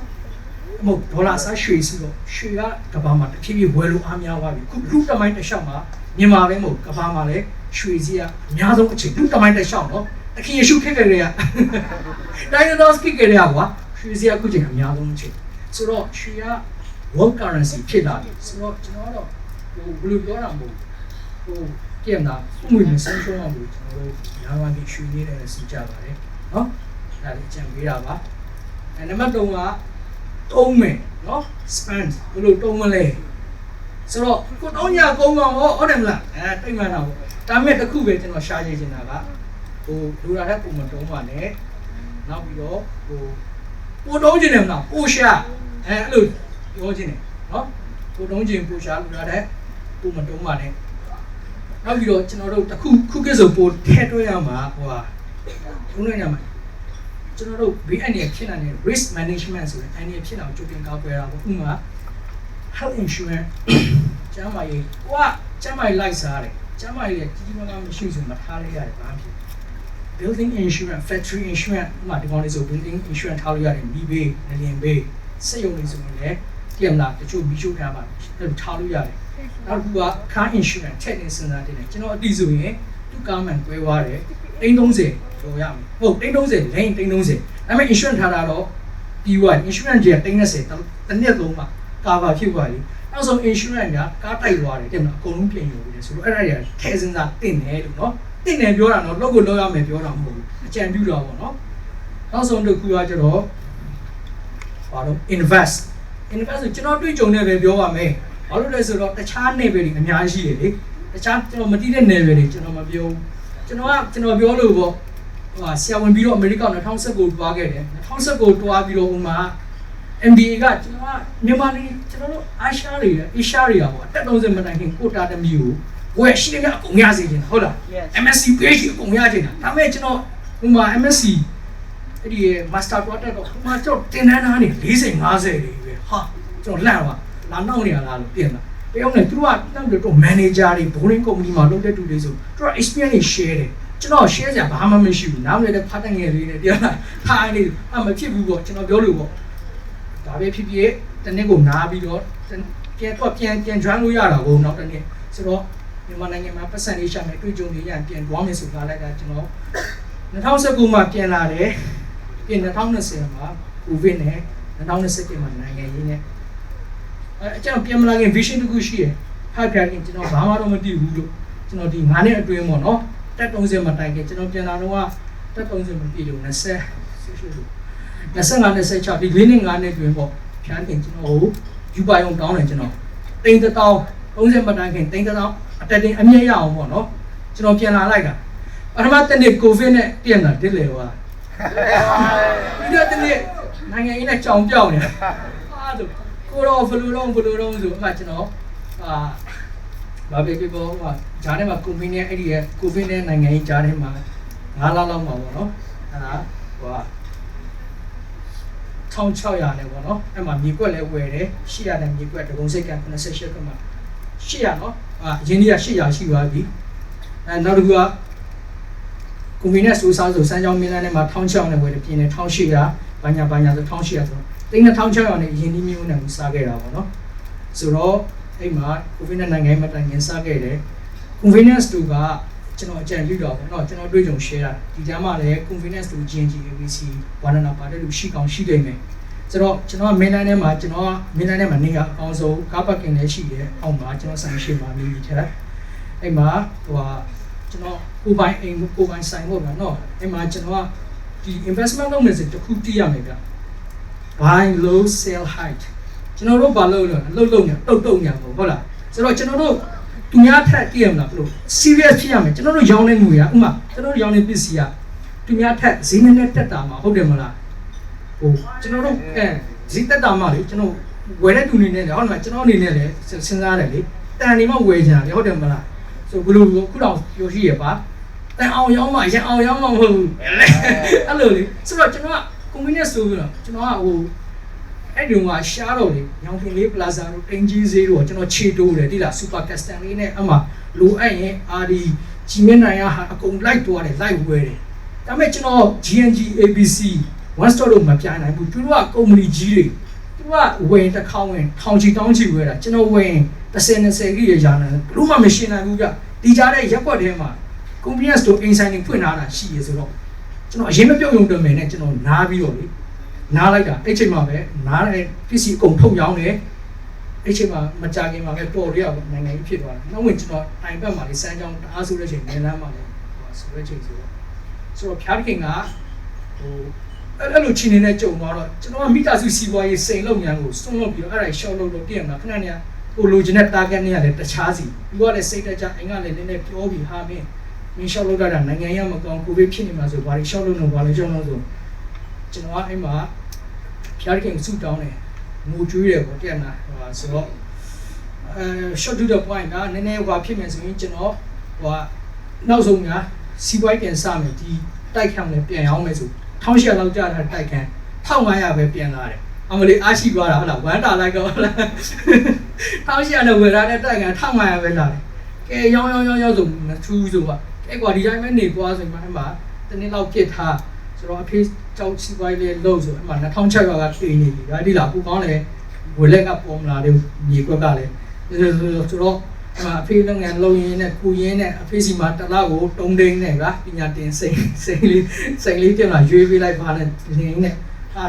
မဟုတ်ဒေါ်လာစားရွှေစုတော့ရွှေကကဘာမှာတစ်ဖြည်းဖြည်းဝယ်လို့အားများသွားပြီခုလူတမိုင်းတစ်လျှောက်မှာမြန်မာပဲမဟုတ်ကဘာမှာလည်းရွှေစည်းကအများဆုံးအချိန်လူတမိုင်းတစ်လျှောက်နော်တခင်ယေရှုခက်ခဲ့တဲ့ကတိုင်းတော်စကိခဲ့တဲ့ကွာရွှေစည်းအခုချိန်အများဆုံးအချိန်ဆိုတော့ရွှေက world currency ဖြစ်လာပြီဆိုတော့ကျွန်တော်တော့ဟိုဘယ်လိုပြောတာမဟုတ်ဟိုပြန်လာဥမွေမဆုံးရှုံးအောင်လို့ကျွန်တော်တို့ညာဝါပြီးရွှေနေတယ်စီကြပါတယ်နော်ဒါလေးကြံပေးတာပါနံပါတ်3ကတုံးမယ်နော် spend ဘယ်လိုတုံးမလဲဆိုတော့ကိုတောင်းညာကုန်းကောင်ဟုတ်တယ်မလားတိတ်မှန်တာပေါ့ဒါမဲ့တစ်ခုပဲကျွန်တော်ရှားရချင်တာကဟိုလူလာတဲ့ပုံမတုံးပါနဲ့နောက်ပြီးတော့ဟိုပိုတုံးချင်တယ်မလားပိုရှာအဲ့လိုပြောချင်တယ်နော်ပိုတုံးချင်ပိုရှာလူလာတဲ့ပုံမတုံးပါနဲ့နောက်ပြီးတော့ကျွန်တော်တို့တစ်ခုကိစ္စပိုထဲတွဲရမှာဟိုဟာထုံးနေရမှာကျွန်တော်တို့ဘေးအန္တရာယ်ဖြစ်လာတဲ့ risk management ဆိုတဲ့အန္တရာယ်ဖြစ်လာအောင်ကြိုတင်ကာကွယ်တာပေါ့ဥပမာ health insurance ကျန်းမာရေးကိုကကျန်းမာရေးလိုက်စားတယ်ကျန်းမာရေးကြီးကြီးမားမားမရှိဆိုမထားလိုက်ရတယ်ဘာဖြစ် building insurance factory insurance ဥပမာဒီကောင်လေးဆို building insurance ထားလို့ရတယ်မိဘေးနလင်ဘေးစက်ရုံလေးဆိုရင်လည်းပြင်လာတချို့မီးရှို့ထားမှာထားလို့ရတယ်နောက်တစ်ခုက car insurance ထည့်နေစဉ်းစားတယ်ကျွန်တော်အတိဆိုရင်သူ့ကားမှန်တွဲသွားတယ်330ကျော်ရမယ်ဟုတ်330 lane 330ဒါပေမဲ့ insurance ထားတာတော့ပြီးသွား insurance ကြီးက330တစ်နှစ်လုံးမှာကာဗာဖြစ်သွားပြီနောက်ဆုံး insurance ကကားတိုက်သွားတယ်တဲ့မလားအကုန်လုံးပြင်ယူပြီးတယ်ဆိုတော့အဲ့ဒါတွေကထဲစဉ်းစားတင်တယ်လို့နော်တင်တယ်ပြောတာနော်လောက်ကိုလောက်ရမယ်ပြောတာမဟုတ်ဘူးအကြံပြုတာပေါ့နော်နောက်ဆုံးတစ်ခုကကျတော့ဘာလို့ invest ဆိုကျွန်တော်တွေ့ကြုံနေပဲပြောပါမယ်ဘာလို့လဲဆိုတော့တခြားနယ်ပယ်တွေအများကြီးရလေတခြားကျွန်တော်မသိတဲ့နယ်ပယ်တွေကျွန်တော်မပြောကျွန်တော်ပြောလို့ပေါ့ဟိုဆရာဝန်ပြီးတော့အမေရိက2019တွားခဲ့တယ်2019တွားပြီးတော့ဥမာ MBA ကကျွန်တော်ကမြန်မာနိုင်ငံကျွန်တော်တို့အာရှတွေပေါ့တက်30မတိုင်ခင်ကိုတာတမီကိုဝယ်ရှိတယ်ကအကုန်ရစေချင်တာဟုတ်လား MSc PhD အကုန်ရချင်တာဒါပေမဲ့ကျွန်တော်ဥမာ MSc အဲ့ဒီ master တွားတက်တော့ဥမာကျွန်တော်တင်တန်းသားနေ40 50တွေပဲဟာကျွန်တော်လှမ်းပါလာနောက်နေရလားလို့ပြင်တာတယောက်နဲ့သူတို့ကနောက်တော့ manager တွေ boarding company မှာလုပ်တဲ့သူတွေဆိုသူတို့ experience တွေ share တယ်ကျွန်တော် share စရာဘာမှမရှိဘူးနောက်လည်းဖတ်တဲ့ငယ်လေးတွေတရားထိုင်နေအမဖြစ်ဘူးပေါ့ကျွန်တော်ပြောလို့ပေါ့ဒါပဲဖြစ်ဖြစ်တနေ့ကိုနားပြီးတော့ပြန် join လို့ရတာကိုနောက်တစ်နေ့ဆိုတော့မြန်မာနိုင်ငံမှာပတ်စံလေးရှာမယ်တွေ့ကြုံနေရပြန်သွားမယ်ဆိုလာလိုက်တာကျွန်တော်2019မှာပြန်လာတယ်ပြန်2020မှာ COVID နဲ့2021မှာနိုင်ငံရေးနဲ့ကျွန်တော်ပြန်မလာခင် vision တစ်ခုရှိတယ်ဖတ်ပြရင်ကျွန်တော်ဘာမှတော့မသိဘူးလို့ကျွန်တော်ဒီ9နှစ်အတွင်းပေါ့နော်တက်30မှာတိုင်ခင်ကျွန်တော်ပြန်လာတော့တက်30မပြည့်လို့25 26ဒီ4နှစ်5နှစ်တွင်ပေါ့ဖြန်းတင်ကျွန်တော်ဟိုယူပါအောင်တောင်းတယ်ကျွန်တော်တိန်1000 30မတိုင်ခင်တိန်1000အတက်တင်အမြဲရအောင်ပေါ့နော်ကျွန်တော်ပြန်လာလိုက်တာပထမတစ်နေ့ကိုဗစ်နဲ့ပြန်လာတစ်လေဟွာဒီတော့နေ့နိုင်ငံရေးနဲ့ကြောင်ပြောင်းနေတာဟာဆိုကိုတော့ဘလူတော့ဆိုအမှကျွန်တော်ဘာပဲပြောဟိုဂျားထဲမှာကိုဗစ်နဲ့အဲ့ဒီရဲ့ကိုဗစ်နဲ့နိုင်ငံရေးဂျားထဲမှာ 9လလောက်မှာပေါ့နော်အဲ့ဒါဟိုက1600နဲ့ပေါ့နော်အဲ့မှာမြေကွက်လည်းဝယ်တယ်800နဲ့မြေကွက်ဒဂုံစိတ်က98ကမှာ800နော်အရင်ကြီးက800ရှိသွားပြီအဲနောက်တစ်ခုကကွန်ဗီနက်စ်ဆိုစားဆိုစမ်းချောင်းမင်းလန်းထဲမှာ1600နဲ့ဝယ်တယ်ပြင်တယ်1800ဘာညာဆို1800ဆိုတော့3600နဲ့အရင်ကြီးမျိုးနဲ့စားခဲ့တာပေါ့နော်ဆိုတော့အဲ့မှာကွန်ဗီနက်နိုင်ငံမှာတိုင်ငင်စားခဲ့တယ်convenience တူကကျွန်တော်အကြံပြုတော့ပေါ့နော်ကျွန်တော်တွေ့ကြုံ share တာဒီကြားမှာလည်း convenience တူ GNG ABC ဘာနာပါတယ်လို့ရှိကောင်းရှိနေမယ်ဆိုတော့ကျွန်တော်ကမင်းလန်းထဲမှာနေရအအောင်ဆုံးကားပါကင်လည်းရှိတယ်အောက်မှာကျွန်တော်ဆိုင်ရှိမှာမိမိထဲအဲ့မှာဟိုကျွန်တော်ကိုပိုင်ဆိုင်ပေါ့ဗျာနော်အဲ့မှာကျွန်တော်ကဒီ investment လုပ်မယ်ဆိုတခုတည်ရမယ်ဗျ buy low sell high ကျွန်တော်တို့ဘာလုပ်လဲလှုပ်နေတုတ်ညာပေါ့ဟုတ်လားဆိုတော့ကျွန်တော်တို့သူများထက်တည်ရမလားဘလို့ serious ဖြစ်ရမယ်ကျွန်တော်တို့ရောင်းနေငွေကဥမာကျွန်တော်တို့ရောင်းနေပစ္စည်းကသူများထက်ဈေးနဲ့တက်တာမှာဟုတ်တယ်မလားဟိုကျွန်တော်တို့ဈေးတက်တာမှာလေကျွန်တော်ဝယ်တဲ့သူနေနဲ့ဟုတ်တယ်မလားကျွန်တော်အနေနဲ့လည်းစဉ်းစားတယ်လေတန်နေမှဝယ်ချင်တာလေဟုတ်တယ်မလားဆိုဘလို့ခုတော့ပြောရှိရပါတန်အောင်ရောင်းမှရအောင်ရောင်းမှမဟုတ်ဘူးအဲ့လိုလေဆိုတော့ကျွန်တော်က convenience ဆိုပြီးတော့ကျွန်တော်ကဟိုအဲ့ဒီမှာရှားတော့လေညောင်ပင်လေး plaza တို့တင်ကြီးဈေးတို့ကျွန်တော်ခြေတိုးတယ်တိလား super custom လေးနဲ့အမှလိုအပ်ရင်အာဒီကြီးမင်းနိုင်ရဟာအကုန်လိုက်သွားတယ်လိုက်ဝဲတယ်ဒါပေမဲ့ကျွန်တော် GNG ABC one store တို့မပြနိုင်ဘူးသူတို့ကကုမ္ပဏီကြီးတွေသူကဝင်တစ်ခေါက်ဝင်ထောင်ချီတောင်းချီဝဲတာကျွန်တော်ဝင်10-20ကြီးရရနေဘလို့မှမရှင်းနိုင်ဘူးကြဒီကြားတဲ့ရက်ွက်ထဲမှာ convenience store insigning ဖွင့်ထားတာရှိရဆိုတော့ကျွန်တော်အရင်မပြုတ်ရုံတမယ်နဲ့ကျွန်တော်နားပြီးတော့လေနားလိုက်တာအဲ့ချိန်မှာပဲနားတဲ့ပစ္စည်းအကုန်ထုတ်ရောင်းတယ်အဲ့ချိန်မှာမကြခင်မှာပဲတော်ရရနိုင်ငံကြီးဖြစ်သွားတယ်နောက်ဝင်ကျွန်တော်တိုင်ဘက်မှာလေစမ်းကြောင်းတအားဆိုတဲ့ချိန်နေလမ်းမှာလေဆိုတဲ့ချိန်ဆိုတော့ဖျားခင်ကဟိုအဲ့လိုချင်းနေတဲ့ကြုံတော့ကျွန်တော်ကမိသားစုစီးပွားရေးစိန်လုပ်ညာကိုစွန့်လွတ်ပြီးတော့အဲ့ဒါရှော့လုပ်တည်ရမှာခဏနေကိုလိုချင်တဲ့ target နဲ့လည်းတခြားစီသူကလည်းစိတ်တကြအိမ်ကလည်းနည်းနည်းပြောပြီးဟာမင်းရှော့လုပ်တာနိုင်ငံရမကောင်းကိုဗစ်ဖြစ်နေမှာဆိုဘာလို့ရှော့လုပ်လို့ဘာလို့ရှော့လို့ဆိုကျွန်တော်ကအိမ်မှာဖျားခင်ဆူတောင်းတယ်ငိုကြွေးတယ်ပေါ့တဲ့နာဆိုတော့short to the point ကနည်းနည်းဟိုဖြစ်မယ်ဆိုရင်ကျွန်တော်ဟိုနောက်ဆုံးကစီးပွားရေးပြန်စမယ်ဒီတိုက်ခံလည်းပြန်အောင်မယ်ဆို1800လောက်ကြာတာတိုက်ခံ1500ပဲပြန်လာတယ်အမလေးအားရှိသွားတာဟုတ်လားဝမ်းတာလိုက်တော့ဟုတ်လား1800နဲ့ဝယ်ရတဲ့တိုက်ခံ1500ပဲလာတယ်ကဲရောင်းဆိုမထူးဆိုပါကဲကွာဒီတိုင်းပဲနေသွားဆိုမှအဲ့မှာတနေ့လောက်ပြစ်ထားဆိုတော့အဖေကြောက်စီပွားရေးလေးလို့ဆိုအဲ့မှာ2600ကတင်နေပြီဒါဒီလားပူကောင်းတယ်ဝယ်လက်ကပေါ်မလာတယ်မြေကွက်ကလည်းဆိုတော့အဲ့မှာအဖေလုပ်ငန်းလုပ်ရင်းနဲ့ကူရင်းနဲ့အဖေစီမှာတစ်လကို3သိန်းနဲ့ဗျာပညာတင်စိန်လေးပြန်လာရွေးပေးလိုက်ပါနဲ့ဒီနဲ့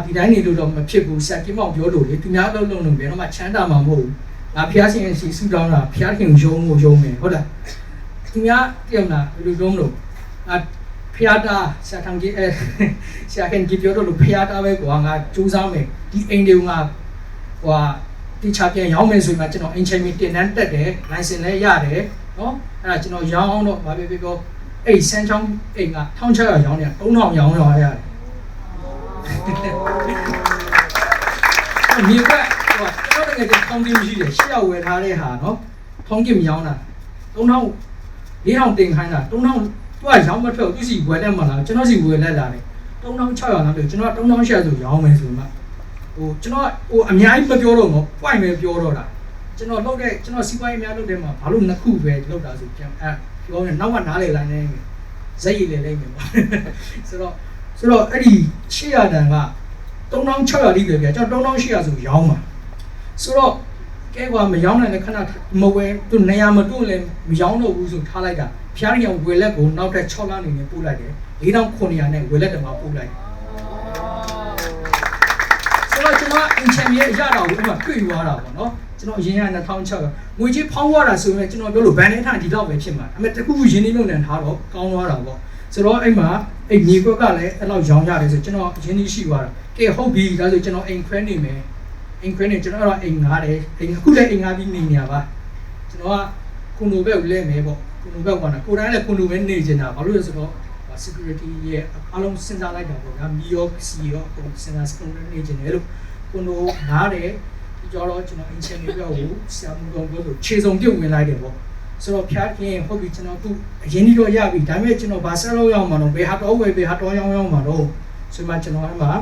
ဒီတိုင်းနေလို့တော့မဖြစ်ဘူးဆက်ကြီးမောင်ပြောလို့လေသူများလုံးဘယ်တော့မှချမ်းသာမှာမဟုတ်ဘူးငါဖျားရှင်စီဆူတောင်းတာဖျားခင်ရုံးမယ်ဟုတ်လားသူများတည်မလားဘယ်လိုလုံးလို့ဖျားတာဆရာထံကြီးဆရာခင်ကြီးပြောတော့လို့ဖျားတာပဲကွာငါစူးစမ်းမယ်ဒီအိမ်တွေကဟိုတိချပြန်ရောင်းမယ်ဆိုရင်ကျွန်တော်အင်ချင်မီတင်တန်းတက်တယ်လိုင်စင်လည်းရတယ်နော်အဲ့ဒါကျွန်တော်ရောင်းအောင်တော့ဗာပြောအဲ့ဆန်းချောင်းအိမ်က1600ရောင်းနေ3000ရောင်းရတယ်မြေကဟိုကျွန်တော်တကယ်ထောင်းတင်မရှိတယ်800ဝယ်ထားတဲ့ဟာနော်ထောင်းကြည့်မရောင်းတာ3000 4000တင်ခိုင်းတာ3000သူကရောင်းမထွက်သူစီဝယ်လက်မလားကျွန်တော်စီဝယ်လက်လာတယ်3600လားပြောကျွန်တော်3800ဆိုရောင်းမယ်ဆိုမှဟိုကျွန်တော်ဟိုအများကြီးမပြောတော့ဘူး point ပဲပြောတော့တာကျွန်တော်လုပ်တဲ့ကျွန်တော်စီးပွားရေးများလုပ်တဲ့မှာဘာလို့နှစ်ခုပဲလုပ်တာဆိုပြန်ပြောနေနောက်ကနားလေလိုက်နေဇက်ရည်လေလိုက်မယ်ပေါ့ဆိုတော့အဲ့ဒီ800တန်က3600လိပဲပြကျွန်တော်3800ဆိုရောင်းပါဆိုတော့ကဲကွာမရောင်းနိုင်တဲ့ခဏမဝယ်သူနေရာမတွန့်လဲမရောင်းတော့ဘူးဆိုထားလိုက်တာဖျားရံဝယ်လက်ကိုနောက်ထပ်6လနေနဲ့ပို့လိုက်တယ်4900နဲ့ဝယ်လက်တမှာပို့လိုက်ဆိုတော့ကျွန်တော်အင်ချင်ရဲ့ရတာကိုဥပမာတွေ့ယူရတာပေါ့နော်ကျွန်တော်အရင်က2600ငွေကြီးဖောင်းသွားတာဆိုရင်ကျွန်တော်ပြောလို့ဘန်နေထန်ဒီလောက်ပဲဖြစ်မှာအမေတခုခုရင်းနှီးမြှုပ်နှံထားတော့ကောင်းသွားတာပေါ့ဆိုတော့အဲ့မှာအဲ့မြေကွက်ကလည်းအဲ့လောက်ရောင်းရတယ်ဆိုကျွန်တော်ရင်းနှီးရှိသွားတာကဲဟုတ်ပြီဒါဆိုကျွန်တော်အိမ်ခွဲနေမယ်အိမ်ခွဲနေကျွန်တော်တော့အိမ်ငားတယ်အိမ်အခုလည်းအိမ်ငားပြီးနေနေရပါကျွန်တော်ကကွန်ဒိုဘက်ကိုလဲမယ်ပေါ့ကွန်ဒိုဘက်ကတော့ကိုယ်တိုင်လည်းကွန်ဒိုပဲနေနေတာဘာလို့လဲဆိုတော့ security ရဲ့အားလုံးစဉ်းစားလိုက်တာပေါ့ဗျာမီယောစီရောကိုစဉ်းစားစကုန်နေနေတယ်လို့ကွန်ဒိုနားတယ်ဒီကြောတော့ကျွန်တော်အင်ချင်လေးပြောကိုဆရာမကောင်းပြောဆိုခြေစုံပြုတ်ဝင်လိုက်တယ်ပေါ့ ဆိုတော့ဖျားခင်ဟုတ်ပြီကျွန်တော်အခုအရင်ကြီးတော့ရပြီဒါပေမဲ့ကျွန်တော်ဗာဆက်လို့ရအောင်မလို့ဘယ်ဟာတော့ဝယ်ဘယ်ဟာတော့ရောင်းမှာတော့ဆိုမှကျွန်တော်အဲ့မှာ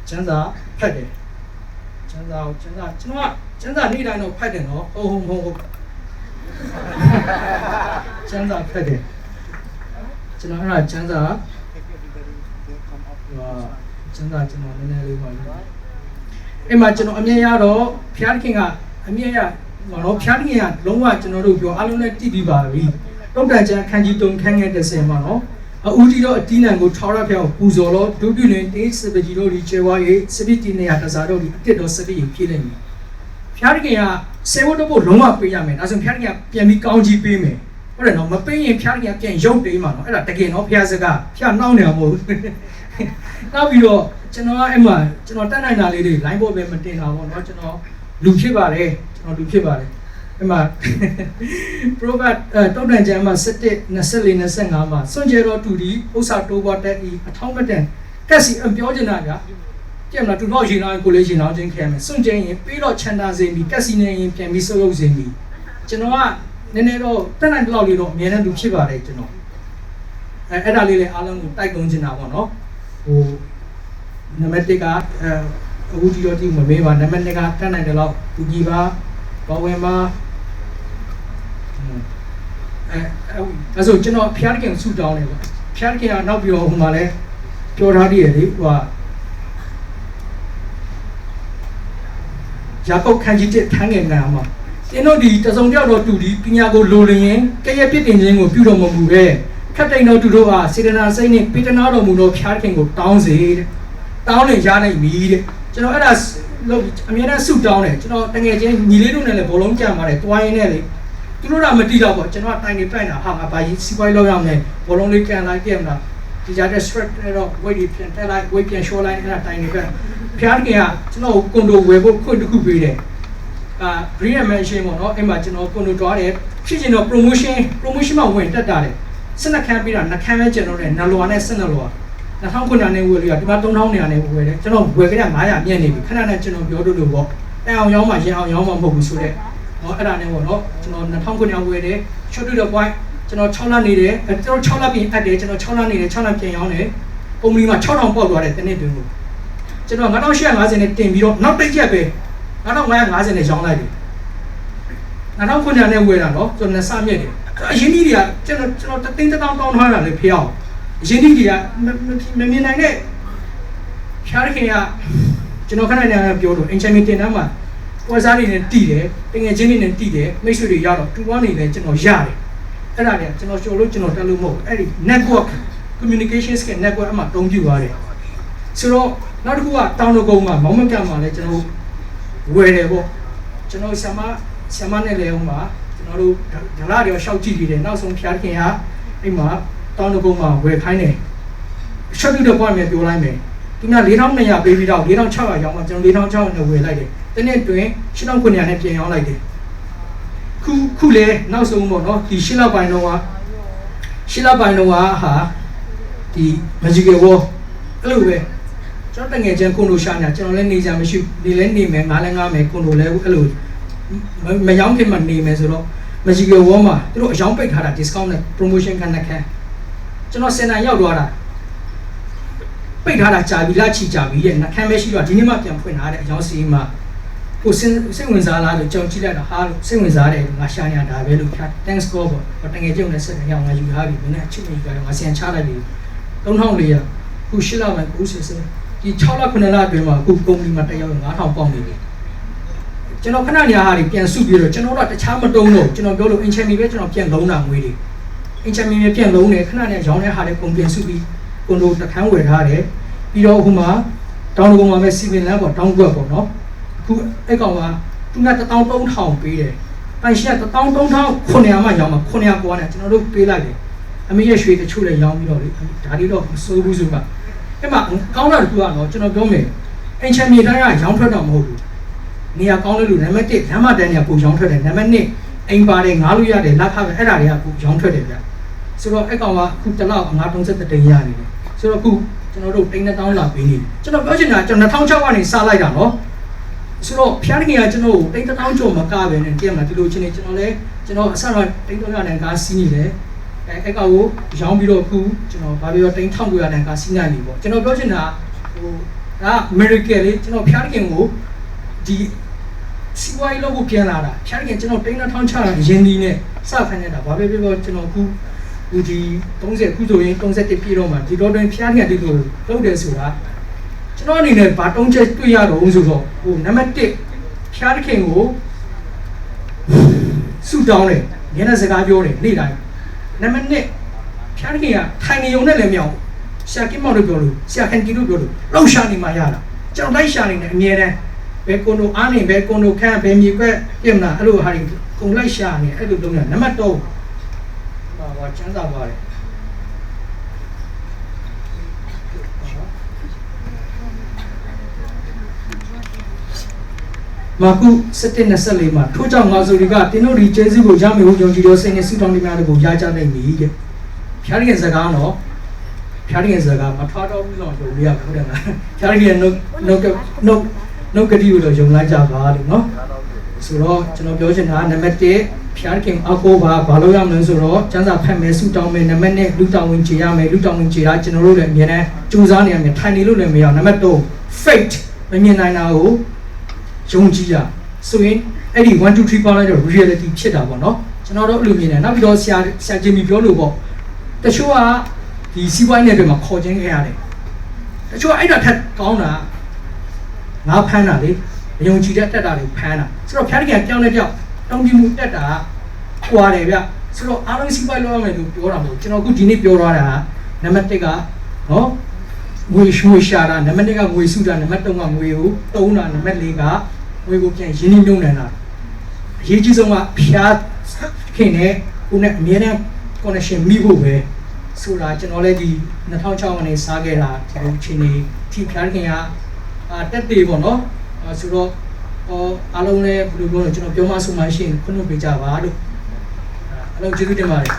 ကျန်းစာဖတ်တယ်ကျန်းစာကျွန်တော်ကကျန်းစာနေ့တိုင်းတော့ဖတ်တယ်နော်ဟုတ်ကျန်းစာဖတ်တယ်ကျွန်တော်အဲ့ဒါကျန်းစာကျန်းစာကျွန်တော်နည်းနည်းလေးပါလို့အဲ့မှာကျွန်တော်အမြင်ရတော့ဖျားခင်ကအမြင်ရတော့ဖျားခင်ကလုံးဝကျွန်တော်တို့ပြောအားလုံးနဲ့တည်ပြီးပါပြီတုတ်တန်ချမ်းခန်းကြီးတုံခန်းငယ်30မှာနော်အူဒီတော့အတီးနံကိုထောက်ရဖျောက်ပူဇော်လို့ဒုပြုနေတေးစပကြီးတို့ဒီကျေဝါရေးစပစ်တီနေရတစားတို့ဒီအတစ်တော်စပစ်ဖြည့်လိုက်ပြီဖျားခင်ကဆေဝတ်တော့လုံးဝပေးရမယ်ဒါဆိုဖျားခင်ကပြန်ပြီးကောင်းကြီးပေးမယ်ဟုတ်တယ်နော်မပေးရင်ဖျားခင်ကပြန်ရုပ်ပေးမှာနော်အဲ့ဒါတကယ်နော်ဖျားစကားဖျားနှောင်းနေမှာမဟုတ်ဘူးနောက်ပြီးတော့ကျွန်တော်ကအဲ့မှာကျွန်တော်တက်နိုင်တာလေးတွေ line ပေါ်ပဲမတင်တာပေါ့နော်ကျွန်တော်လူဖြစ်ပါတယ်ကျွန်တော်လူဖြစ်ပါတယ်အဲ့မှာ Proverbs တုတ်တန်ကျမ်းမှာ17 24 25မှာစွန့်ကြဲတော်သူဒီဥစ္စာတိုးပွားတတ်ဤအထောင်းမတန်တက်စီအပြောချင်တာဗျာကြည့်မလားသူတော့ရင်အောင်ကိုလေးရင်အောင်ချင်းခဲမယ်စွန့်ကြဲရင်ပြီးတော့ချန်တာစေပြီးတက်စီနေရင်ပြန်ပြီးဆုပ်ရုပ်စေပြီးကျွန်တော်ကနည်းနည်းတော့တက်နိုင်တော့လေးတော့အများနဲ့လူဖြစ်ပါတယ်ကျွန်တော်အဲ့ဒါလေးလည်းအားလုံးကိုတိုက်တွန်းချင်တာပေါ့နော်ဟိုနံပါတ်1ကအခုဒီတော့ဒီမမေးပါနံပါတ်2ကတက်နိုင်တယ်လို့သူကြီးပါဘာဝင်ပါအဲ့ဆိုကျွန်တော်ဖျားခင်ဆူတောင်းတယ်ပေါ့ဖျားခင်ကနောက်ပြီးတော့ဟိုမှာလဲပြောထားသေးတယ်လေဟိုကယာကုပ်ခန်းကြီးတဲ့ထန်းငယ်နာမှာကျွန်တော်ဒီတစုံတယောက်တော့တူဒီပညာကိုလိုလျင်ကရဲ့ပြစ်တင်ခြင်းကိုပြုတော်မမူပဲခတ်တိန်တော်သူတို့ဟာစေတနာစိတ်နဲ့ပိတနာတော်မူသောဖျားခင်ကိုတောင်းစေတဲ့တောင်းနေရနိုင်ပြီတဲ့ကျွန်တော်အဲ့ဒါလို့အများနဲ့ဆူတောင်းတယ်ကျွန်တော်တကယ်ချင်းညီလေးတို့နဲ့လည်းဘောလုံးကြံပါတယ်တွိုင်းနဲ့လေသူတို့ကမတီးတော့ပေါ့ကျွန်တော်တိုင်နေပိုက်တာဟာငါဘာကြီးစီးပွားလောက်ရမယ်ဘောလုံးလေးကန်လိုက်ပြန်လာဒီကြတဲ့ stress တော့ weight ပြန်တက်လိုက် weight ပြန် show လိုက်အဲ့ဒါတိုင်နေပဲဖျားခင်ကကျွန်တော်ကွန်ဒိုဝယ်ဖို့ခွင့်တစ်ခုပေးတယ်brand mention ပေါ့နော်အဲ့မှာကျွန်တော်ကွန်ဒိုတွားတယ်ဖြစ်ချင်တော့ promotion မှာဝင်တက်တာတယ်12ခန်းပြီးတာ2ခန်းပဲကျွန်တော်နဲ့နလွာနဲ့12လွာ2900နဲ့ဝယ်လို့ရဒီမှာ3000နဲ့ဝယ်တယ်ကျွန်တော်ဝယ်ကြတဲ့900မြတ်နေပြီခဏနဲ့ကျွန်တော်ပြောလို့ပေါ့တန်အောင်ရောင်းမှရင်အောင်ရောင်းမှမဟုတ်ဘူးဆိုတဲ့ဟောအဲ့ဒါနဲ့ပေါ့နော်ကျွန်တော်2900ဝယ်တယ် short to the point ကျွန်တော်6လနေတယ်ကျွန်တော်6လပြင်အပ်တယ်ကျွန်တော်6လနေတယ်6လပြင်ရောင်းတယ်ကုမ္ပဏီမှာ6000ပေါက်သွားတယ်တနေ့တွင်ကိုကျွန်တော်9850နဲ့တင်ပြီးတော့နောက်တစ်ချက်ပဲ9550နဲ့ရောင်းလိုက်တယ်9900နဲ့ဝယ်တာနော်ကျွန်တော်စမြက်တယ်အရင်ကြီးတွေကကျွန်တော်တသိန်းတောင်းထားတာလေဖေအောင်အရင်ကြီးတွေကမမြင်နိုင်တဲ့ရှားရခင်ကကျွန်တော်ခဏနေပြောလို့အင်ချမီတင်တန်းမှာပွဲစားတွေနဲ့တီးတယ်တငယ်ချင်းတွေနဲ့တီးတယ်မိတ်ဆွေတွေရတော့တူပေါင်းနေလဲကျွန်တော်ရတယ်အဲ့ဒါနဲ့ကျွန်တော်ရှို့လို့ကျွန်တော်တက်လို့မဟုတ်အဲ့ဒီ network communication skill network အမှတုံးပြသွားတယ်ဆိုတော့နောက်တစ်ခုကတောင်းတကုန်းမှာမောင်မကန်မှာလဲကျွန်တော်ဝယ်တယ်ပေါ့ကျွန်တော်ဆ iam နဲ့လဲအောင်ပါကျွန်တော်တို့ဒလာတွေရှောက်ကြည့်ပြီးတယ်နောက်ဆုံးဖျားခင်ကအဲ့မှာတောင်းတကုန်းမှာဝယ်ခိုင်းတယ်ရှော့တူတဲ့ဘွားမျိုးပြောလိုက်မယ်ဒီမှာ4200ပေးပြီးတော့4600ရောင်းမှကျွန်တော်4600နဲ့ဝယ်လိုက်တယ်တနေ့တွင်8900နဲ့ပြန်ရောင်းလိုက်တယ်ခုလေနောက်ဆုံးပေါ့နော်ဒီ8လပိုင်းတော့ဟာဒီ magical wall အဲ့လိုပဲကျွန်တော်တငယ်ချင်းကွန်ဒိုရှာညာကျွန်တော်လည်းနေကြမရှိနေလဲနေမယ်ငါလည်းငါမယ်ကွန်ဒိုလည်းအဲ့လိုမရောင်းခင်မှနေမယ်ဆိုတော့ magical wall မှာသူတို့အယောင်းပိတ်ထားတာ discount နဲ့ promotion ခဏခန်းကျွန်တော်စင်တန်ရောက်သွားတာပိတ်ထားတာကြာပြီလားချီကြာပြီတဲ့နှခမ်းပဲရှိတော့ဒီနေ့မှပြန်ဖွင့်ထားတဲ့အယောင်းစီမှာကိုစိတ်ဝင်စားလားလို့ကြောင်ကြည့်လိုက်တော့ဟာလို့စိတ်ဝင်စားတယ်ငါရှာနေတာဒါပဲလို့ဖြတ် thanks call ပေါ့တကယ်ကြုံနေစက်ရောက်ငါယူထားပြီမင်းအချစ်မိကြတော့ငါဆန်ချလိုက်ပြီ3400ခု8လမှခုစစ်စစ်ဒီ6လ9လအတွင်းမှာအခုကုမ္ပဏီမှာတက်ရောက်9000ပေါင်နေပြီကျွန်တော်ခဏညာဟာတွေပြန်စုပြီးတော့ကျွန်တော်တို့တခြားမတုံးတော့ကျွန်တော်ပြောလို့အင်ချမ်မီပဲကျွန်တော်ပြန်လုံးတာငွေတွေအင်ချမ်မီပဲပြန်လုံးတယ်ခဏနဲ့ရောင်းတဲ့ဟာတွေပုံပြန်စုပြီးကွန်ဒိုတခန်းဝယ်ထားတယ်ပြီးတော့ဟိုမှာတောင်းတကုန်းမှာပဲစီမင်လမ်းပေါ့တောင်းကွက်ပေါ့နော်ခုအဲ့ကောင်ကသူက13000ပေးတယ်တိုင်ရှက်13000မှရောင်းမှာ900ကွာနဲ့ကျွန်တော်တို့ပေးလိုက်တယ်အမေရဲ့ရွှေတချို့လည်းရောင်းပြီးတော့လေဒါတွေတော့မစိုးဘူးဆိုကအဲ့မှာကောင်းတာတစ်ခုကတော့ကျွန်တော်ပြောမယ်အင်ချမ်မီတိုင်းကရောင်းထွက်တော့မဟုတ်ဘူးနေရာကောင်းလို့နံပါတ်1လမ်းမတန်းတွေကပုံရောင်းထွက်တယ်နံပါတ်2အိမ်ပါတယ်ငားလို့ရတယ်လက်ခပဲအဲ့ဒါတွေကပုံရောင်းထွက်တယ်ဗျဆိုတော့အဲ့ကောင်ကခုတစ်လောက်ငါ33တိန်ရနေတယ်ဆိုတော့ခုကျွန်တော်တို့တိန်1000လာပေးနေတယ်ကျွန်တော်ပြောချင်တာကျွန်တော်2006ကနေစလိုက်တာနော် ဆိုတော့ဖျားတခင်ကကျွန်တော်ကိုတိတ်တောင်းကြုံမကပဲနဲ့တကယ်မှဒီလိုချင်းနေကျွန်တော်လည်းကျွန်တော်အစတော့တိတ်300တန်ကားစီးနေတယ်အဲ့ကောင်ကိုရောင်းပြီးတော့ခုကျွန်တော်ဘာပြောတိတ်1900တန်ကားစီးနိုင်ပြီပေါ့ကျွန်တော်ပြောချင်တာဟိုဒါအမေရိကန်လေကျွန်တော်ဖျားတခင်ကိုဒီစီဝိုင်းလောက်ကိုပြန်လာတာဖျားတခင်ကျွန်တော်တိတ်2000ချတာရင်းနှီးနဲ့စခိုင်းနေတာဘာပဲပြောကျွန်တော်ခုဒီ30ခုဆိုရင်31ပြည့်တော့မှဒီတော့တွင်ဖျားတခင်ဒီလိုလုပ်တယ်ဆိုတာကျွန်တော်အနေနဲ့ဘာတုံးချက်တွေ့ရတော့ဆိုတော့ဟိုနံပါတ်1ဖျားတခင်ကိုဆူတောင်းတယ်ညနေစကားပြောတယ်နေ့တိုင်းနံပါတ်2ဖျားတခင်ကထိုင်နေုံနဲ့လည်းမရအောင်ဆရာကင်းမောင်တို့ပြောလို့ဆရာခင်ကြီးတို့ပြောလို့လောက်ရှာနေမှရတာကျွန်တော်လိုက်ရှာနေတယ်အမြဲတမ်းဘယ်ကွန်ဒိုအားနေဘယ်ကွန်ဒိုခန့်ဘယ်မြေကွက်ပြင်လာအဲ့လိုဟာတွေကုန်လိုက်ရှာနေအဲ့လိုလုပ်နေတာနံပါတ်3ဘာချမ်းသာပါတယ်မာကု7:24မှာထို့ကြောင့်ငါဆိုဒီကတင်းတို့ဒီကျေးဇူးကိုရမယ်ဟုယုံကြည်သောစိတ်နဲ့ဆုတောင်းနေများတို့ကိုရကြနိုင်ပြီတဲ့ဖျားရင်စကားတော့ဖျားရင်စကားမထွားတော့ဘူးလို့ပြောရဟုတ်တယ်လားဖျားရင်နှုတ်ကတိကိုတော့ယုံလိုက်ကြပါလို့နော်ဆိုတော့ကျွန်တော်ပြောချင်တာနံပါတ်1ဖျားခင်အကိုဘာလို့ရမလဲဆိုတော့ကျန်းစာဖတ်မယ်ဆုတောင်းမယ်နံပါတ်2လူတောင်းဝင်ခြေရမယ်လူတောင်းဝင်ခြေတာကျွန်တော်တို့လည်းအများနဲ့စူးစမ်းနေရမယ်ထိုင်နေလို့လည်းမရနံပါတ်3 faith မမြင်နိုင်တာကိုယုံကြည်ရဆိုရင်အဲ့ဒီ1 2 3ပါလိုက်တော့ reality ဖြစ်တာပေါ့နော်ကျွန်တော်တို့အလိုမြင်တယ်နောက်ပြီးတော့ဆရာဂျင်မီပြောလို့ပေါ့တချို့ကဒီစီးပွားရေးနယ်ပယ်မှာခေါ်ချင်းခဲ့ရတယ်တချို့ကအဲ့ဒါထက်ကောင်းတာငါဖမ်းတာလေမယုံကြည်တဲ့တက်တာတွေဖမ်းတာဆိုတော့ဖျားတကယ်ပြောင်းလဲပြောင်းတောင်းပြမှုတက်တာကွာတယ်ဗျဆိုတော့အားလုံးစီးပွားရေးလုပ်ရမယ်လို့ပြောတာမဟုတ်ကျွန်တော်အခုဒီနေ့ပြောထားတာနံပါတ်1ကနော်ငွေရှာတာနံပါတ်2ကငွေစုတာနံပါတ်3ကငွေကိုတုံးတာနံပါတ်4ကငွေကိုပြန်ရင်းနှီးမြှုပ်နှံတာအရေးကြီးဆုံးကဖျားခင်နဲ့ကိုနဲ့အမြဲတမ်း connection မိဖို့ပဲဆိုတာကျွန်တော်လည်းဒီ2006မှာနေစားခဲ့တာဒီလိုချင်းနေထိဖျားခင်ကတက်သေးပေါ့နော်ဆိုတော့အားလုံးလည်းဘယ်လိုပြောလဲကျွန်တော်ပြောမှဆိုမှရှိရင်ခွင့်ပြုပေးကြပါလို့အားလုံးကျေးဇူးတင်ပါတယ်